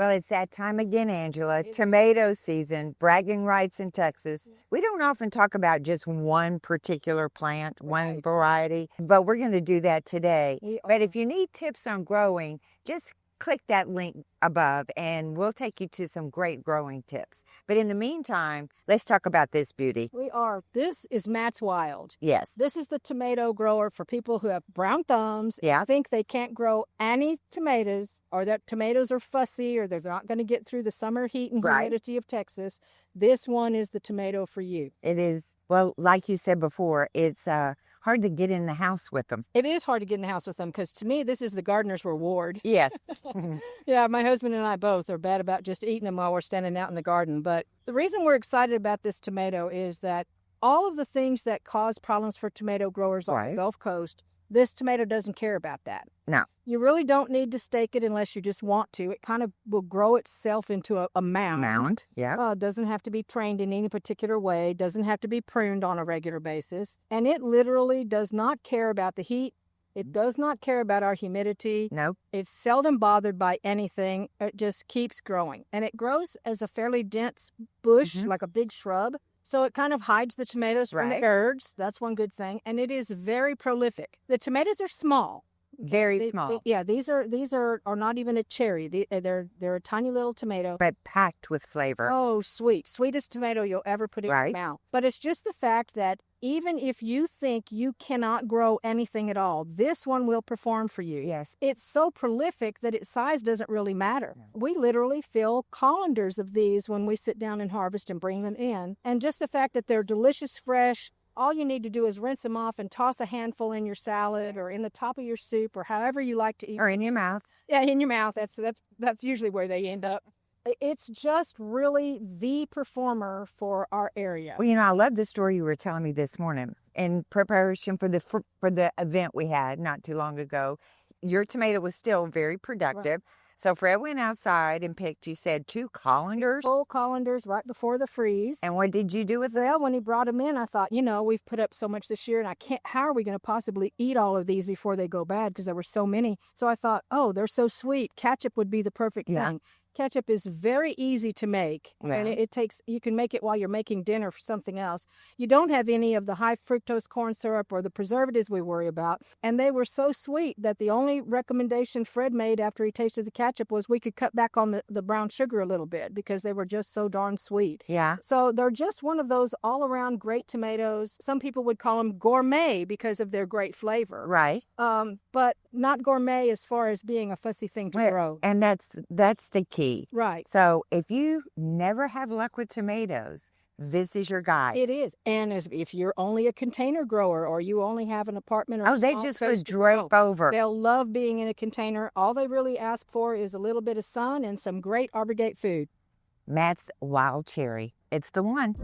Well, it's that time again, Angela. Tomato season, bragging rights in Texas. We don't often talk about just one particular plant, one variety, but we're going to do that today. But if you need tips on growing, just click that link above and we'll take you to some great growing tips. But in the meantime, let's talk about this beauty. This is Matt's Wild. Yes. This is the tomato grower for people who have brown thumbs. Yeah. Think they can't grow any tomatoes, or that tomatoes are fussy, or they're not going to get through the summer heat and humidity of Texas. This one is the tomato for you. It is. Well, like you said before, it's hard to get in the house with them. It is hard to get in the house with them because to me, this is the gardener's reward. Yes. Yeah, my husband and I both are bad about just eating them while we're standing out in the garden. But the reason we're excited about this tomato is that all of the things that cause problems for tomato growers on the Gulf Coast, this tomato doesn't care about that. No. You really don't need to stake it unless you just want to. It kind of will grow itself into a mound. Yeah. Doesn't have to be trained in any particular way. Doesn't have to be pruned on a regular basis. And it literally does not care about the heat. It does not care about our humidity. Nope. It's seldom bothered by anything. It just keeps growing. And it grows as a fairly dense bush, like a big shrub. So it kind of hides the tomatoes from the birds. That's one good thing. And it is very prolific. The tomatoes are small. Very small. These are not even a cherry. They're a tiny little tomato. But packed with flavor. Oh, sweetest tomato you'll ever put in your mouth. But it's just the fact that even if you think you cannot grow anything at all, this one will perform for you. Yes. It's so prolific that its size doesn't really matter. We literally fill colanders of these when we sit down and harvest and bring them in. And just the fact that they're delicious, fresh, all you need to do is rinse them off and toss a handful in your salad or in the top of your soup or however you like to eat. Or in your mouth. Yeah, in your mouth. That's usually where they end up. It's just really the performer for our area. Well, I love the story you were telling me this morning in preparation for the event we had not too long ago. Your tomato was still very productive. So Fred went outside and picked, you said, 2 colanders? Full colanders right before the freeze. And what did you do with them? Well, when he brought them in, I thought, we've put up so much this year, and how are we going to possibly eat all of these before they go bad? Because there were so many. So I thought, they're so sweet. Ketchup would be the perfect thing. Ketchup is very easy to make, and you can make it while you're making dinner for something else. You don't have any of the high fructose corn syrup or the preservatives we worry about, and they were so sweet that the only recommendation Fred made after he tasted the ketchup was we could cut back on the brown sugar a little bit because they were just so darn sweet. Yeah. So they're just one of those all-around great tomatoes. Some people would call them gourmet because of their great flavor. Right. But not gourmet as far as being a fussy thing to grow. And that's the key. Right. So if you never have luck with tomatoes, this is your guide. It is. And if you're only a container grower or you only have an apartment or they just would drape over. They'll love being in a container. All they really ask for is a little bit of sun and some great Arbor Gate food. Matt's Wild Cherry. It's the one.